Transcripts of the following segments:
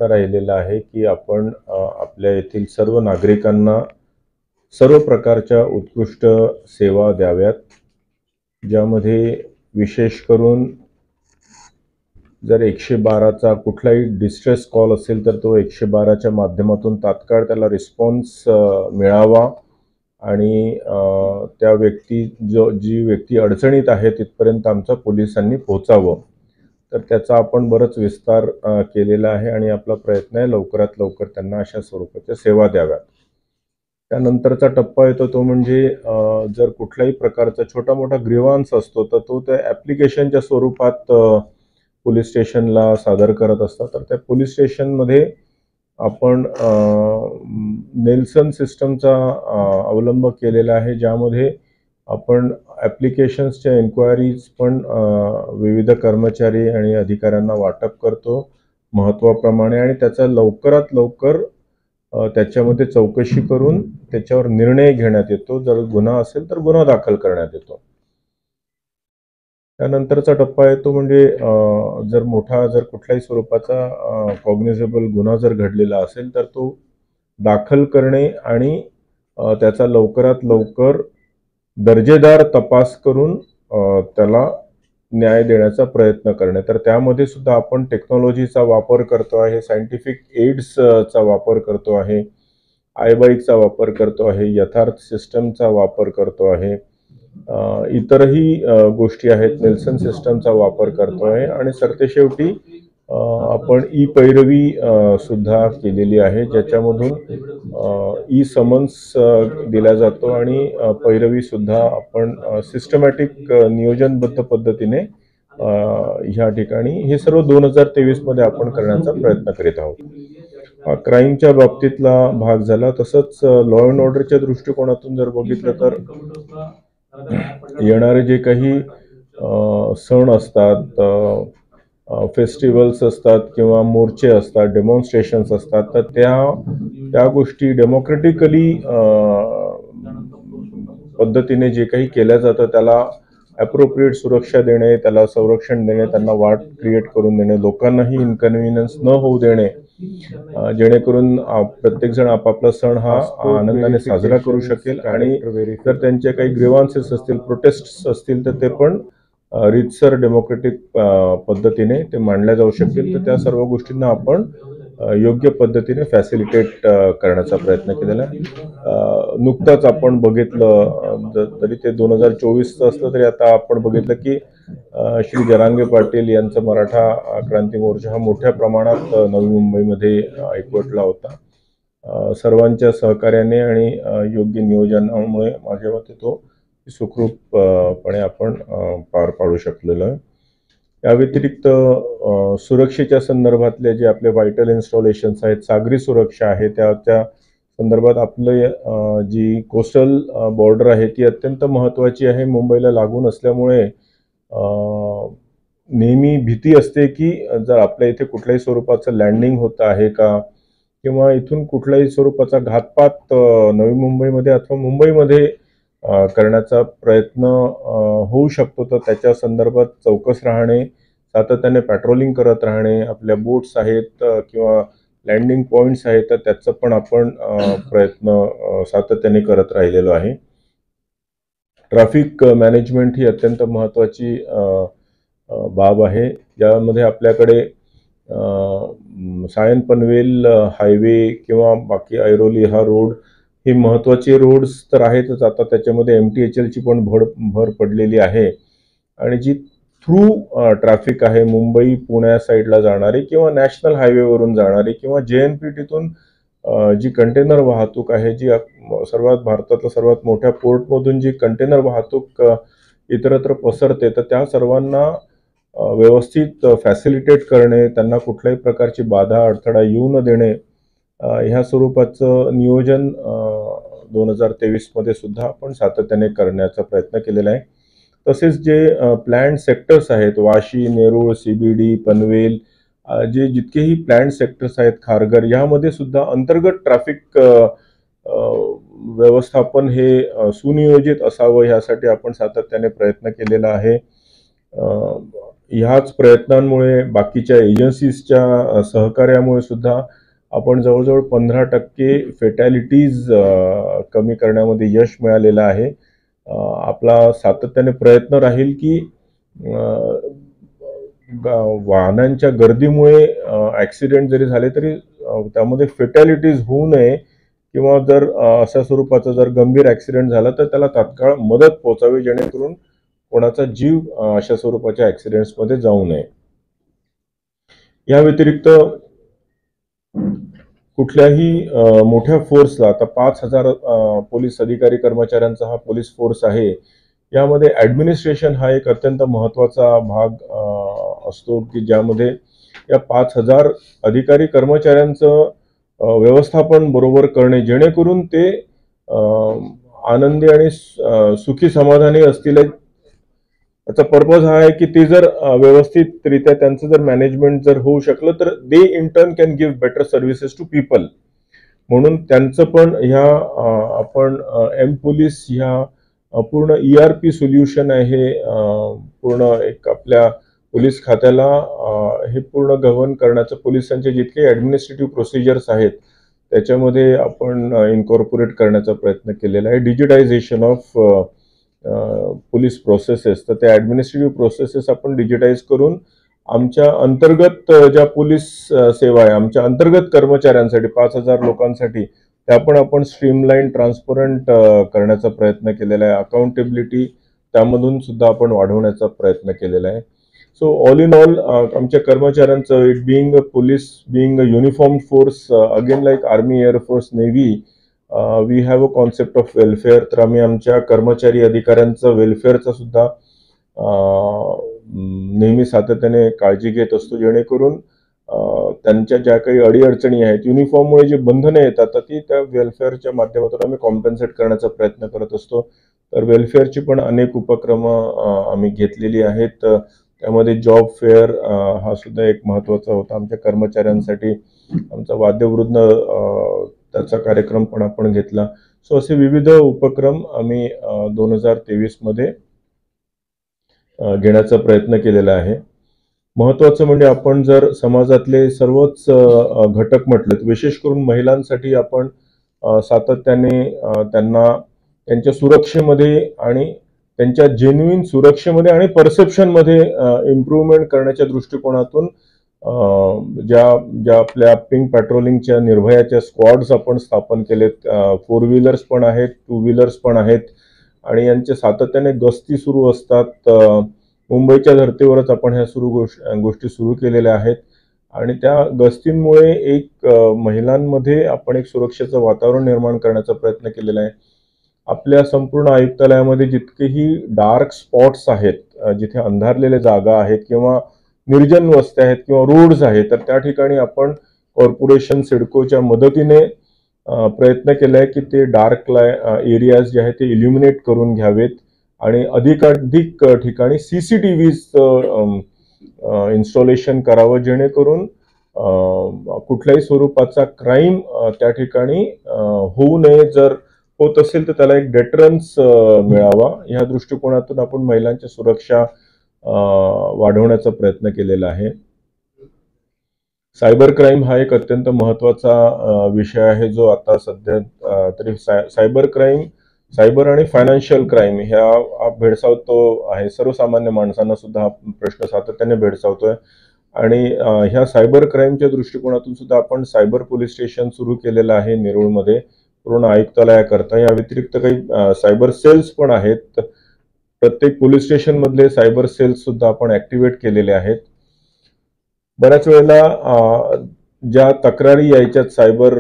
प्रयत्न राहिलेला आहे की आपण आपल्या येथील सर्व नागरिकांना सर्व प्रकारच्या उत्कृष्ट सेवा द्याव्यात, ज्यामध्ये विशेष करून जर 112चा कुठलाही डिस्ट्रेस कॉल असेल तर तो 112च्या माध्यमातून तात्काळ त्याला रिस्पॉन्स मिळावा आणि त्या जी व्यक्ती अडचणीत आहे तिथपर्यंत आमच्या पोलिसांनी पोहोचावं. तर त्याचा आपण बरंच विस्तार केलेला आहे आणि आपला प्रयत्न आहे लवकरात लवकर त्यांना अशा स्वरूपाच्या सेवा द्याव्यात. त्यानंतरचा टप्पा येतो तो म्हणजे जर कुठल्याही प्रकारचा छोटा मोठा ग्रीवान्स असतो तर तो त्या ॲप्लिकेशनच्या स्वरूपात पोलीस स्टेशनला सादर करत असतात. तर त्या पोलीस स्टेशनमध्ये आपण नेल्सन सिस्टमचा अवलंब केलेला आहे, ज्यामध्ये आपण ॲप्लिकेशन्सच्या एन्क्वायरीज पण विविध कर्मचारी आणि अधिकाऱ्यांना वाटप करतो महत्त्वाप्रमाणे आणि त्याचा लवकरात लवकर त्याच्यामध्ये चौकशी करून त्याच्यावर निर्णय घेण्यात येतो. जर गुन्हा असेल तर गुन्हा दाखल करण्यात येतो. त्यानंतरचा टप्पा येतो म्हणजे जर कुठल्याही स्वरूपाचा कॉग्निझेबल गुन्हा जर घडलेला असेल तर तो दाखल करणे आणि त्याचा लवकरात लवकर दर्जेदार तपास करून त्याला न्याय देण्याचा प्रयत्न करणे. तर त्यामध्ये सुद्धा आपण टेक्नॉलॉजीचा वापर करतो आहे, सायंटिफिक एड्सचा वापर करतो आहे, आयबाईकचा वापर करतो आहे, यथार्थ सिस्टमचा वापर करतो आहे, इतरही गोष्टी आहेत, नेल्सन सिस्टमचा वापर करतो आहे आणि सरतेशेवटी आपण ई पैरवी सुद्धा केलेली आहे, ज्याच्यामधून ई समन्स दिला जातो आणि पैरवी सुद्धा आपण सिस्टमॅटिक नियोजनबद्ध पद्धतीने ह्या ठिकाणी हे सर्व 2023 मध्ये आपण करण्याचा प्रयत्न करीत आहोत. क्राईमच्या बाबतीतला भाग झाला. तसंच लॉ अँड ऑर्डरच्या दृष्टिकोनातून जर बघितलं तर येणारे जे काही सण असतात, फेस्टिवल्स असतात किंवा मोर्चे असतात, डेमॉन्स्ट्रेशन्स असतात, तर त्या गोष्टी डेमोक्रेटिकली पद्धतीने जे काही केल्या जातं त्याला ॲप्रोप्रिएट सुरक्षा देणे, त्याला संरक्षण देणे, त्यांना वाट क्रिएट करून देणे, लोकांनाही इन्कन्व्हिनियन्स न होऊ देणे, जेणेकरून प्रत्येकजण आपापला सण हा आनंदाने साजरा करू शकेल आणि जर त्यांचे काही ग्रीवान्सेस असतील, प्रोटेस्ट्स असतील तर ते पण रीतसर डेमोक्रेटिक पद्धतीने ते मांडल्या जाऊ शकतील. तर त्या सर्व गोष्टींना आपण योग्य पद्धतीने फॅसिलिटेट करण्याचा प्रयत्न केलेला आहे. नुकताच आपण बघितलं, तरी ते 2024चं असलं तरी आता आपण बघितलं की श्री जरांगे पाटील यांचा मराठा क्रांती मोर्चा हा मोठ्या प्रमाणात नवी मुंबईमध्ये एकवटला होता. सर्वांच्या सहकार्याने आणि योग्य नियोजनामुळे माझ्या मते तो सुखरूपपणे आपण पार पाडू शकलेलो आहे. या व्यतिरिक्त सुरक्षेच्या संदर्भातले जे आपले व्हायटल इन्स्टॉलेशन्स आहेत, सागरी सुरक्षा आहे, त्या संदर्भात आपले जी कोस्टल बॉर्डर आहे ती अत्यंत महत्त्वाची आहे. मुंबईला लागून असल्यामुळे नेहमी भीती असते की जर आपल्या इथे कुठल्याही स्वरूपाचं लँडिंग होत आहे का किंवा इथून कुठल्याही स्वरूपाचा घातपात नवी मुंबईमध्ये अथवा मुंबईमध्ये करण्याचा प्रयत्न होऊ शकतो. तर त्याच्या संदर्भात चौकस राहणे, सातत्याने पॅट्रोलिंग करत राहणे, आपल्या बोट्स आहेत किंवा लँडिंग पॉईंट्स आहेत तर त्याचं पण आपण प्रयत्न सातत्याने करत राहिलेलो आहे. ट्रॅफिक मॅनेजमेंट ही अत्यंत महत्त्वाची बाब आहे, ज्यामध्ये आपल्याकडे सायन पनवेल हायवे किंवा बाकी ऐरोली हा रोड ही महत्त्वाचे रोड्स तर आहेतच. आता त्याच्यामध्ये MTHLची पण भर पडलेली आहे आणि जी थ्रू ट्रॅफिक आहे मुंबई पुण्या साईडला जाणारी किंवा नॅशनल हायवेवरून जाणारी किंवा JNPTतून जी कंटेनर वाहतूक आहे, जी भारतातल्या सर्वात मोठ्या पोर्टमधून जी कंटेनर वाहतूक इतरत्र पसरते, तर त्या सर्वांना व्यवस्थित फॅसिलिटेट करणे, त्यांना कुठल्याही प्रकारची बाधा अडथळा येऊ न देणे, ह्या स्वरूपाचं नियोजन 2023 मध्ये सुद्धा आपण सातत्याने करण्याचा प्रयत्न केलेला आहे. तसेच जे प्लॅन्ड सेक्टर्स आहेत, वाशी, नेरूळ, CBD, पनवेल, जितकेही प्लॅन्ड सेक्टर्स आहेत, खारघर, यामध्ये सुद्धा अंतर्गत ट्रॅफिक व्यवस्थापन हे सुनियोजित असावं, ह्यासाठी आपण सातत्याने प्रयत्न केलेला आहे. ह्याच प्रयत्नांमुळे बाकीच्या एजन्सीजच्या सहकार्यामुळे सुद्धा आपण जवळजवळ 15% फेटॅलिटीज कमी करण्यामध्ये यश मिळालेलं आहे. आपला सातत्याने प्रयत्न राहील की वाहनांच्या गर्दीमुळे ॲक्सिडेंट जरी झाले तरी त्यामध्ये फेटॅलिटीज होऊ नये किंवा जर अशा स्वरूपाचा जर गंभीर ॲक्सिडेंट झाला तर त्याला तात्काळ मदत पोहोचावी, जेणेकरून कोणाचा जीव अशा स्वरूपाच्या ॲक्सिडेंट्समध्ये जाऊ नये. या व्यतिरिक्त कुठल्याही मोठ्या फोर्सला, आता 5,000 पोलीस अधिकारी कर्मचाऱ्यांचा हा पोलीस फोर्स आहे, यामध्ये ॲडमिनिस्ट्रेशन हा एक अत्यंत महत्त्वाचा भाग असतो की ज्यामध्ये या 5,000 अधिकारी कर्मचाऱ्यांचं व्यवस्थापन बरोबर करणे, जेणेकरून ते आनंदी आणि सुखी समाधानी असतील. याचा पर्पज हा आहे की ते जर व्यवस्थितरित्या त्यांचं जर मॅनेजमेंट जर होऊ शकलं तर they in turn can give better services to people. म्हणून त्यांचं पण ह्या आपण एम पोलीस ह्या पूर्ण ERP सोल्युशन आहे, पूर्ण एक आपल्या पोलीस खात्याला हे पूर्ण गव्हर्न करण्याचं, पोलिसांचे जितके ॲडमिनिस्ट्रेटिव्ह प्रोसिजर्स आहेत त्याच्यामध्ये आपण इन्कॉर्पोरेट करण्याचा प्रयत्न केलेला आहे. डिजिटायझेशन ऑफ पोलीस प्रोसेसेस, तर त्या ॲडमिनिस्ट्रेटिव्ह प्रोसेसेस आपण डिजिटाईज करून आमच्या अंतर्गत ज्या पोलीस सेवा आहे आमच्या अंतर्गत कर्मचाऱ्यांसाठी 5,000 लोकांसाठी त्या पण आपण स्ट्रीमलाईन ट्रान्सपरंट करण्याचा प्रयत्न केलेला आहे. अकाउंटेबिलिटी त्यामधून सुद्धा आपण वाढवण्याचा प्रयत्न केलेला आहे. सो ऑल इन ऑल आमच्या कर्मचाऱ्यांचं, it being a police, being a uniform force, again like army, air force, navy, we have a concept of welfare. तर आम्ही आमच्या कर्मचारी अधिकाऱ्यांचं वेलफेअरचा सुद्धा नेहमी सातत्याने काळजी घेत असतो, जेणेकरून त्यांच्या ज्या काही अडीअडचणी आहेत, युनिफॉर्ममुळे जी बंधनं येतात तर ती त्या वेलफेअरच्या माध्यमातून आम्ही कॉम्पेन्सेट करण्याचा प्रयत्न करत असतो. तर वेलफेअरची पण अनेक उपक्रमं आम्ही घेतलेली आहेत. त्यामध्ये जॉब फेअर हा सुद्धा एक महत्त्वाचा होता आमच्या कर्मचाऱ्यांसाठी. आमचा वाद्यवृंद त्याचा कार्यक्रम पण आपण घेतला. सो असे विविध उपक्रम आम्ही 2023 मध्ये घेण्याचा प्रयत्न केलेला आहे. महत्त्वाचं म्हणजे आपण जर समाजातले सर्वच घटक म्हटले, विशेष करून महिलांसाठी आपण सातत्याने त्यांना त्यांच्या सुरक्षेमध्ये आणि त्यांच्या जेन्युइन सुरक्षेमध्ये आणि परसेप्शनमध्ये इम्प्रूव्हमेंट करण्याच्या दृष्टिकोनातून ज्या आपल्या पिंक पॅट्रोलिंगच्या निर्भयाच्या स्क्वॉड्स आपण स्थापन केलेत, 4 व्हीलर्स पण आहेत, 2 व्हीलर्स पण आहेत आणि यांचे सातत्याने गस्ती सुरू असतात. मुंबईच्या धर्तीवरच आपण ह्या गोष्टी सुरू केलेल्या आहेत आणि त्या गस्तींमुळे एक महिलांमध्ये आपण एक सुरक्षेचं वातावरण निर्माण करण्याचा प्रयत्न केलेला आहे. आपल्या संपूर्ण आयुक्तालयामध्ये जितकेही डार्क स्पॉट्स आहेत, जिथे अंधारलेल्या जागा आहेत किंवा निर्जन वस्त्या आहेत किंवा रोड्स आहेत, तर त्या ठिकाणी आपण कॉर्पोरेशन सिडकोच्या मदतीने प्रयत्न केलाय की ते डार्क एरियाज जे आहेत ते इल्युमिनेट करून घ्यावेत आणि अधिकाधिक ठिकाणी CCTVs इन्स्टॉलेशन करावं, जेणेकरून कुठल्याही स्वरूपाचा क्राईम त्या ठिकाणी होऊ नये. जर होत असेल तर त्याला एक डेटरन्स मिळावा, या दृष्टिकोनातून आपण महिलांची सुरक्षा वाढवण्याचा प्रयत्न केलेला आहे. सायबर क्राईम हा एक अत्यंत महत्त्वाचा विषय आहे जो आता सध्या तरी सायबर आणि फायनान्शियल क्राईम ह्या भेडसावतो आहे. सर्वसामान्य माणसांना सुद्धा हा प्रश्न सातत्याने भेडसावतोय आणि ह्या सायबर क्राईमच्या दृष्टिकोनातून सुद्धा आपण सायबर पोलीस स्टेशन सुरू केलेलं आहे नेरूळमध्ये पूर्ण आयुक्तालयाकरता. या व्यतिरिक्त काही सायबर सेल्स पण आहेत. प्रत्येक पोलीस स्टेशन मधले सायबर सेल्स सुद्धा आपण ऍक्टिव्हेट केलेले आहेत. बऱ्याच वेळेला ज्या तक्रारी यायच्यात सायबर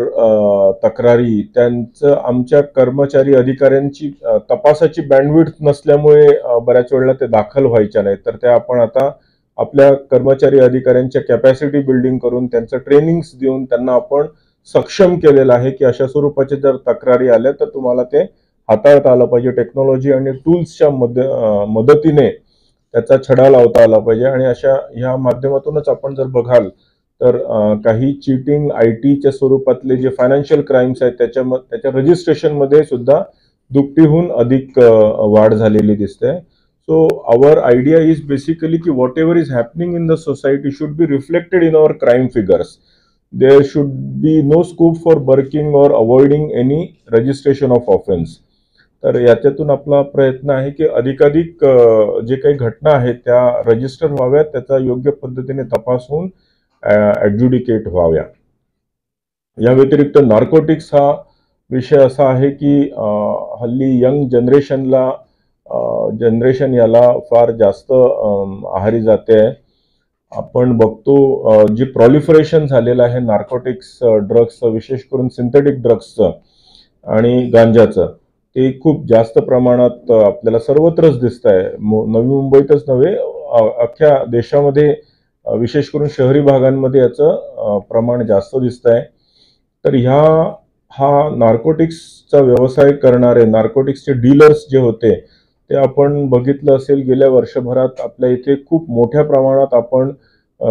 तक्रारी, त्यांचं आमच्या कर्मचारी अधिकाऱ्यांची तपासाची बँडविड्थ नसल्यामुळे बऱ्याच वेळेला ते दाखल व्हायच्या नाहीत. तर त्या आपण आता आपल्या कर्मचारी अधिकाऱ्यांच्या कॅपॅसिटी बिल्डिंग करून त्यांचं ट्रेनिंग्स देऊन त्यांना आपण सक्षम केलेलं आहे की अशा स्वरूपाचे जर तक्रारी आल्या तर तुम्हाला ते हाताळता आलं पाहिजे. टेक्नॉलॉजी आणि टूल्सच्या मदतीने त्याचा छडा लावता आला पाहिजे आणि अशा ह्या माध्यमातूनच आपण जर बघाल तर काही चीटिंग IT च्या स्वरूपातले जे फायनान्शियल क्राईम्स आहेत त्याच्या रजिस्ट्रेशन मध्ये सुद्धा दुपटीहून अधिक वाढ झालेली दिसते. So our idea is basically ki whatever is happening in the society should be reflected in our crime figures. There should be no scope for burking or avoiding any registration of offense. तर याच्यातून आपला प्रयत्न आहे की अधिकाधिक जे काही घटना आहेत त्या रजिस्टर व्हाव्यात, त्याचा योग्य पद्धतीने तपास होऊन ॲड्ज्युडिकेट व्हाव्या. या व्यतिरिक्त नार्कोटिक्स हा विषय असा आहे की हल्ली यंग जनरेशन याला फार जास्त आहारी जाते आहे. आपण बघतो जी प्रॉलिफरेशन झालेलं आहे नार्कोटिक्स ड्रग्सचं, विशेष करून सिंथेटिक ड्रग्सचं आणि गांजाचं, ते खूप जास्त प्रमाणात आपल्याला सर्वत्रच दिसत आहे. नवी मुंबईतच नव्हे, अख्ख्या देशामध्ये विशेष करून शहरी भागांमध्ये याचं प्रमाण जास्त दिसत आहे. तर हा नार्कोटिक्सचा व्यवसाय करणारे नार्कोटिक्सचे डीलर्स जे होते ते आपण बघितलं असेल गेल्या वर्षभरात आपल्या इथे खूप मोठ्या प्रमाणात आपण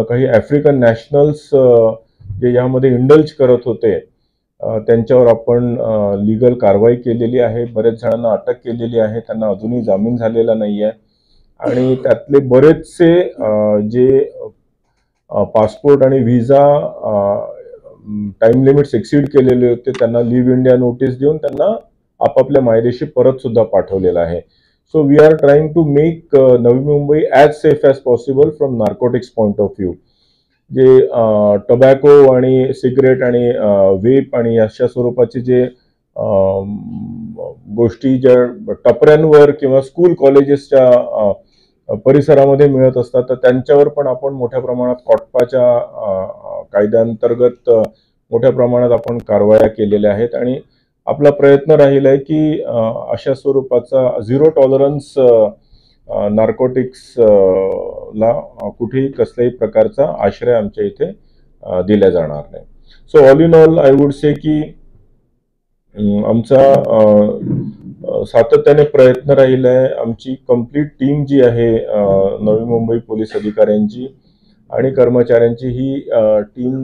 काही आफ्रिकन नॅशनल्स जे यामध्ये इंडल्ज करत होते त्यांच्यावर आपण लीगल कारवाई केलेली आहे. बरेच जणांना अटक केलेली आहे, त्यांना अजूनही जामीन झालेला नाही आहे. आणि त्यातले बरेचसे जे पासपोर्ट आणि व्हिसा टाइम लिमिट्स एक्सीड केलेले होते त्यांना लिव्ह इंडिया नोटीस देऊन त्यांना आपापल्या मायदेशी परत सुद्धा पाठवलेलं आहे. So we are trying to make Navi Mumbai as safe as possible from narcotics point of view. जे टोबॅको आणि सिगरेट आणि वेप आणि अशा स्वरूपाचे जे गोष्टी ज्या टपऱ्यांवर किंवा स्कूल कॉलेजेसच्या परिसरामध्ये मिळत असतात, तर त्यांच्यावर पण आपण मोठ्या प्रमाणात कॉटपाच्या कायद्याअंतर्गत मोठ्या प्रमाणात आपण कारवाया केलेल्या आहेत. आणि आपला प्रयत्न राहील आहे की अशा स्वरूपाचा झिरो टॉलरन्स नार्कोटिक्स ला कुठेही कसल्याही प्रकारचा आश्रय आमच्या इथे दिला जाणार नाही. So all in all I would say की आमचा सातत्याने प्रयत्न राहिला आहे. आमची कंप्लीट टीम जी आहे नवी मुंबई पोलीस अधिकाऱ्यांची आणि कर्मचाऱ्यांची, ही टीम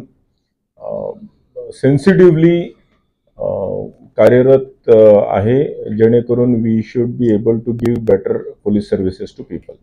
सेन्सिटिव्हली कार्यरत आहे, जेणेकरून we should be able to give better police services to people.